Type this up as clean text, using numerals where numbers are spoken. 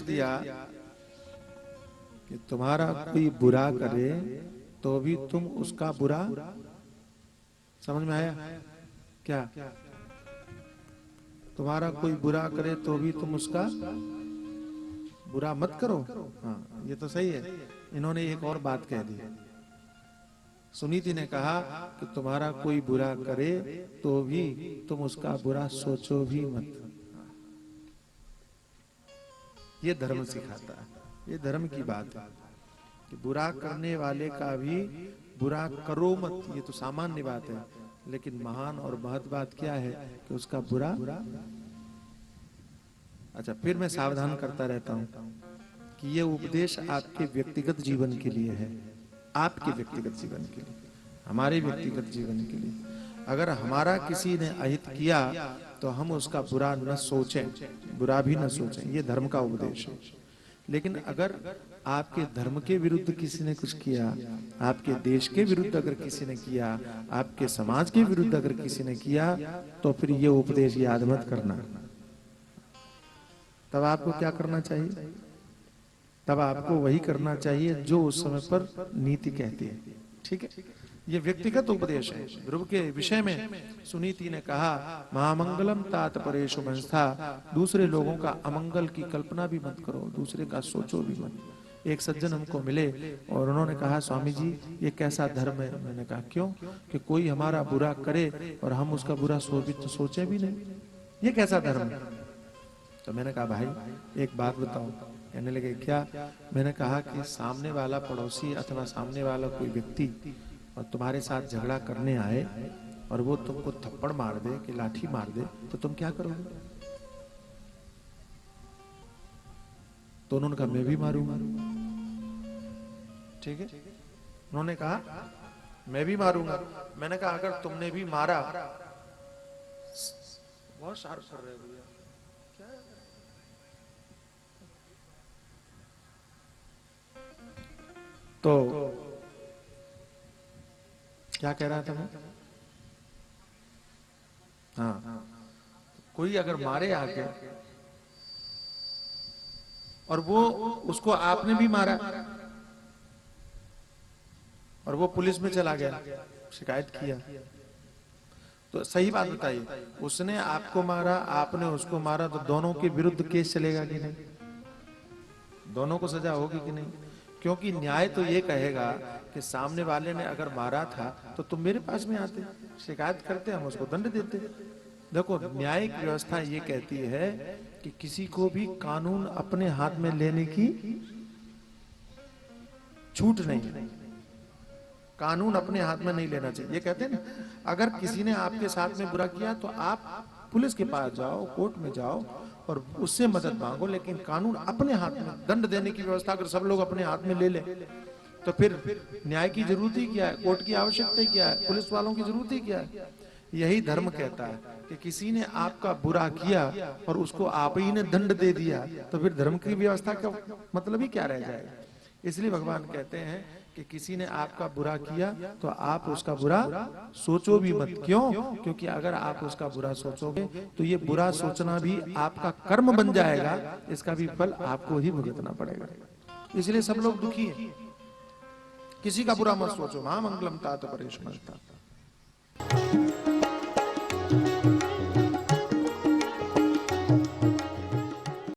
दिया कि तुम्हारा कोई बुरा करे तो भी तुम उसका बुरा, समझ में आया क्या? तुम्हारा कोई बुरा करे तो भी तुम उसका बुरा मत करो। हाँ, ये तो सही है। इन्होंने एक और बात कह दी। सुनीति ने कहा कि तुम्हारा कोई बुरा करे तो भी तुम उसका बुरा सोचो भी मत। ये धर्म सिखाता है, ये धर्म की बात है कि बुरा करने वाले का भी बुरा करो मत। ये तो सामान्य बात है, लेकिन महान और महत्व बात क्या है कि उसका बुरा। अच्छा, फिर मैं सावधान करता रहता हूं कि ये उपदेश आपके व्यक्तिगत जीवन के लिए है, आपके व्यक्तिगत जीवन के लिए, हमारे व्यक्तिगत जीवन के लिए। अगर हमारा किसी ने अहित किया तो हम उसका बुरा न सोचें, बुरा भी न सोचें, ये धर्म का उपदेश है। लेकिन अगर आपके धर्म के विरुद्ध किसी ने कुछ किया, आपके देश के विरुद्ध अगर किसी ने किया, आपके समाज के विरुद्ध अगर किसी ने किया, तो फिर ये उपदेश याद मत करना। तब आपको क्या करना चाहिए? तब आपको वही करना चाहिए जो उस समय पर नीति कहती है। ठीक है, ये व्यक्तिगत उपदेश है। ध्रुव के विषय में सुनीति ने कहा, महामंगलम तात परेशु मंस्था, दूसरे लोगों का अमंगल की कल्पना भी मत करो, दूसरे का सोचो भी मत। एक सज्जन हमको मिले और उन्होंने कहा, स्वामी जी ये कैसा धर्म है? मैंने कहा क्यों? कि कोई हमारा बुरा करे और हम उसका बुरा सोचे भी नहीं, ये कैसा धर्म है? तो मैंने कहा भाई एक बात बताओ। कहने लगे क्या? मैंने कहा कि सामने वाला पड़ोसी अथवा सामने वाला कोई व्यक्ति और तुम्हारे साथ झगड़ा करने आए और वो तुमको थप्पड़ मार दे कि लाठी मार दे, तो तुम क्या करोगे? तो उन्होंने कहा मैं भी मारूंगा। ठीक है, उन्होंने कहा मैं भी मारूंगा। मैंने कहा अगर तुमने भी मारा, बहुत शार्प कर रहे हो भैया, तो क्या कह रहा था मैं? हाँ, कोई अगर मारे आके और वो उसको आपने भी मारा और वो पुलिस में चला गया, शिकायत किया, तो सही बात बताइए, उसने आपको मारा, आपने उसको मारा, तो दोनों के विरुद्ध केस चलेगा कि नहीं? दोनों को सजा होगी कि नहीं? क्योंकि न्याय तो ये कहेगा कि सामने वाले ने अगर मारा था तो तुम मेरे पास में आते, शिकायत करते, हम उसको दंड देते। देखो, न्यायिक व्यवस्था ये कहती है कि किसी को भी कानून अपने हाथ में लेने की छूट नहीं है। कानून अपने हाथ में नहीं लेना चाहिए। ये कहते हैं ना, अगर किसी ने आपके साथ में बुरा किया तो आप पुलिस के पास जाओ, कोर्ट में जाओ और उससे मदद मांगो, लेकिन कानून अपने हाथ में, दंड देने की व्यवस्था अगर सब लोग अपने हाथ में ले ले तो फिर न्याय की जरूरत ही क्या है? कोर्ट की आवश्यकता ही क्या है? पुलिस वालों की जरूरत ही क्या है? यही धर्म कहता है कि किसी ने आपका बुरा किया और उसको आप ही ने दंड दे दिया, तो फिर धर्म की व्यवस्था का मतलब ही क्या रह जाएगा? इसलिए भगवान कहते हैं कि किसी ने आपका बुरा किया तो आप उसका बुरा सोचो भी मत। क्यों? क्योंकि अगर आप उसका बुरा सोचोगे तो ये बुरा सोचना भी आपका कर्म बन जाएगा, इसका भी फल आपको ही भुगतना पड़ेगा। इसलिए सब लोग दुखी हैं। किसी का बुरा मत सोचो, महामंगलम तात परेश मंस्था।